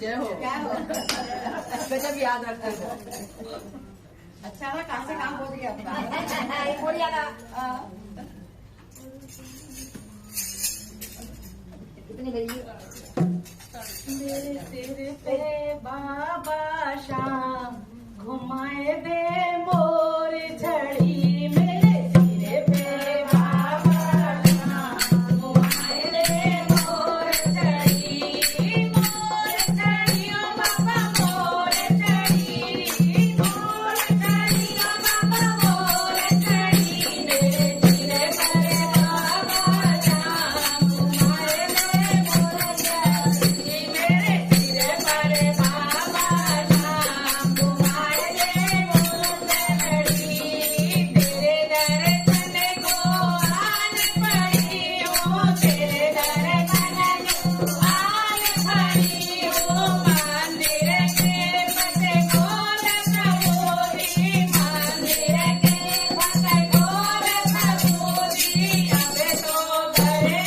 जय हो। क्या हो गजब याद रखते हो। अच्छा ना काम से काम हो गया अपना बढ़िया ना। कितनी बड़ी मेरे तेरे पे बाबा शाम घुमाए दे मोर झड़ी मेरे तेरे पे बाबा शाम घुमाए दे मोर झड़ी ओ बाबा मोर झड़ी ओ बाबा मोर झड़ी मेरे तेरे पे बाबा शाम घुमाए दे मोर झड़ी मेरे तेरे पर बाबा शाम घुमाए दे मोर झड़ी तेरे दर्शन को आन पड़ी हो तेरे दर्शन को आन पड़ी हो मंदिर के पट खोल सबूरी मंदिर के पट खोल सबूरी अब तो घरे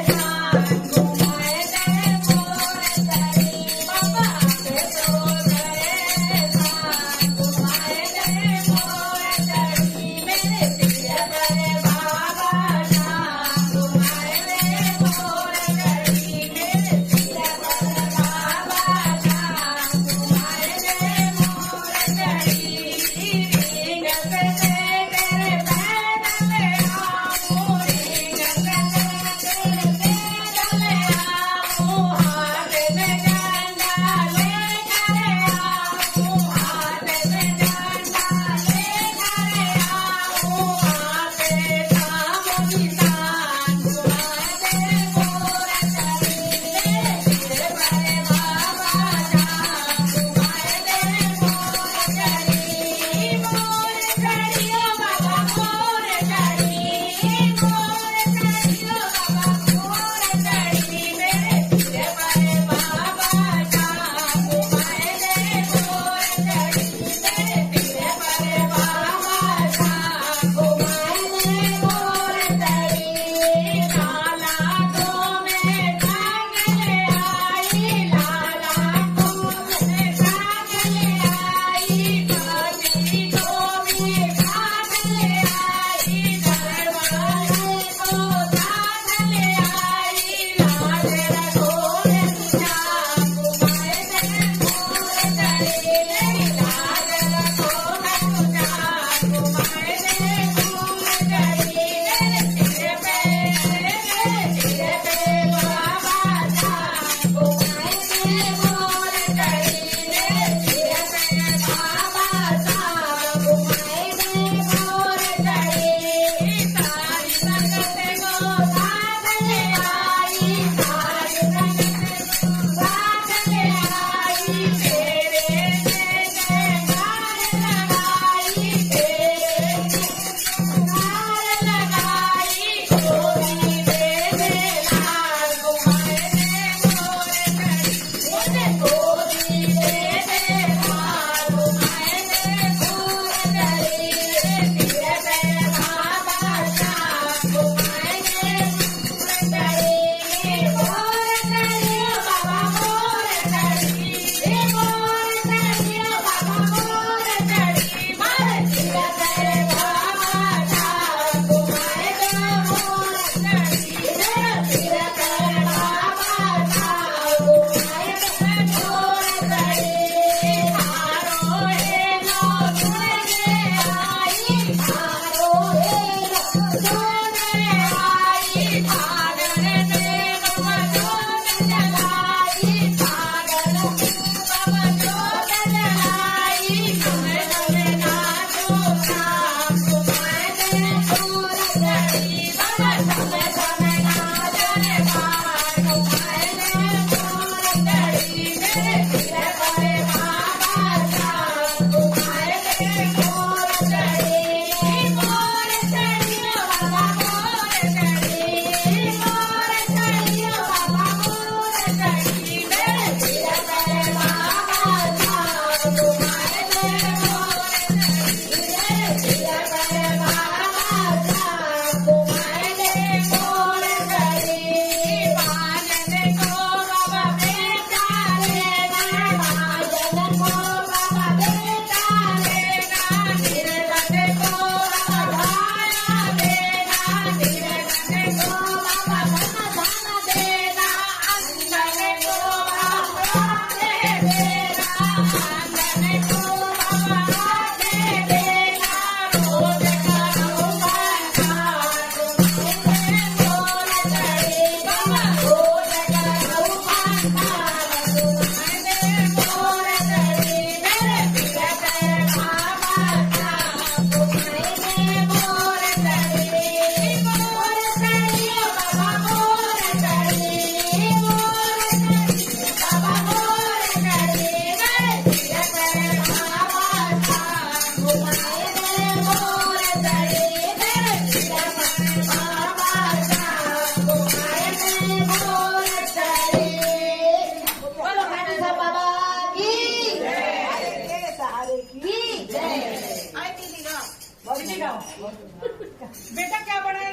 शाम घुमाए दे मोर झड़ी बाबा अब तो घरे शाम घुमाए दे मोर झड़ी मेरे तेरे पर बाबा शाम घुमाए दे मोर झड़ी मेरे तेरे पर बाबा शाम घुमाए दे मोर झड़ी रिंग से तेरे पैर ले आऊं रिंग से तेरे पैर ले आऊं हाथ में डंडा लेकर आऊं हाथ में डंडा लेकर आऊं आपे काम निशान घुमा दे मोर झड़ी मेरे तेरे पर बाबा शाम घुमाए दे मोर झड़ी ओ बाबा मोर झड़ी ओ बाबा मोर झड़ी मेरे तेरे पर बाबा शाम घुमाए दे मोर झड़ी मेरे तेरे पर बाबा शाम घुमाए दे मोर झड़ी लाला को मैं भाग ले आई लाला को मैं भाग ले आई पानी को मैं भाग ले आई दरवाजे को साथ ले आई लाल रघोरे शाम घुमाए दे मोर झड़ी मेरी लाल रघोरे शाम घुमाए दे मोर झड़ी मेरे तेरे पे बाबा शाम घुमाए दे मोर झड़ी मेरे तेरे पे बाबा शाम घुमाए दे मोर झड़ी सारी संगत को साथ ले आई सारी संगत को साथ ले आई तेरे जयकार लगाई तेरे जयकार लगाई गोरी बेबे लाल घुमाए दे मोर झड़ी मुझे गोरी बेबे लाल घुमाए दे मोर झड़ी तेरे पे बाबा शाम घुमाए दे मोर झड़ी मोर झड़ी बाबा मोर झड़ी मोर झड़ी बाबा मोर झड़ी मारे तेरे पे बाबा शाम घुमाए दे मोर झड़ी तेरे पे बाबा शाम घुमाए दे मोर झड़ी हारो हे लो सुन के आई हारो हे लो सुन के आई फागन में बाबा जोत जलाई फागन में बाबा जोत जलाई तुम्हें तुम्हें नाचो शाम घुमाए दे मोर झड़ी बाबा तुम्हें तुम्हें नाचने पार घुमाए दे मोर झड़ी मेरे तेरे पर बाबा शाम घुमाए दे मोर झड़ी बाबा मोर झड़ी बाबा मोर झड़ी मेरे तेरे पर बाबा शाम घुमाए दे मोर झड़ी मेरे तेरे पर बाबा शाम घुमाए दे मोर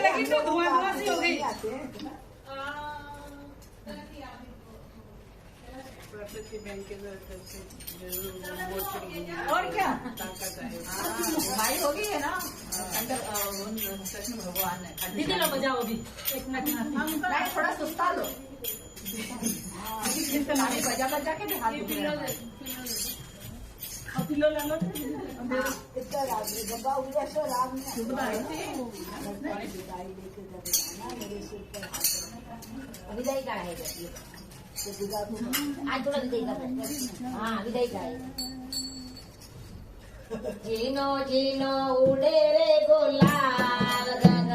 लगी तो धुआं सी हो गई। और क्या भाई हो गई है ना कृष्ण भगवान ने। दीदी लो बजाओ अभी एक मिनट नहीं, थोड़ा सुस्ता लो। बजा बजा के भी हाथ दुख रहे हैं। पिलो ले लो विदाई का है आज थोड़ा विदाई का। हाँ विदाई का है। जीनो जीनो उड़े रे गुलाल गगन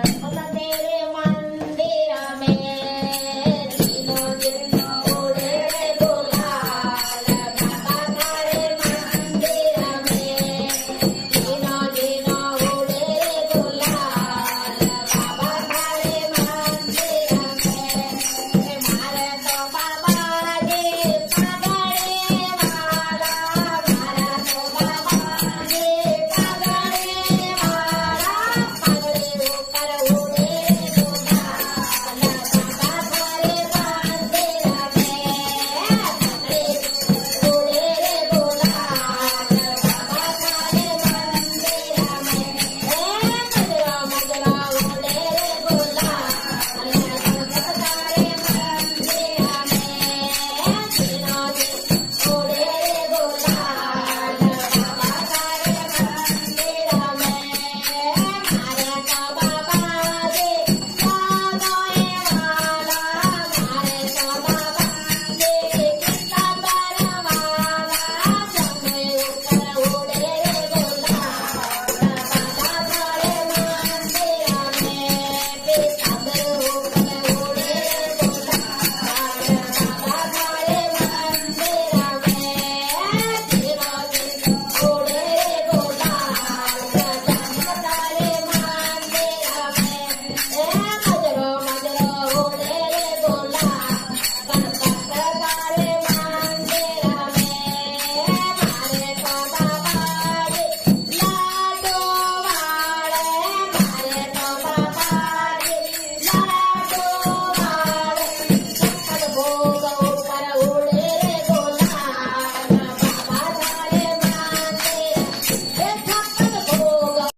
तेरे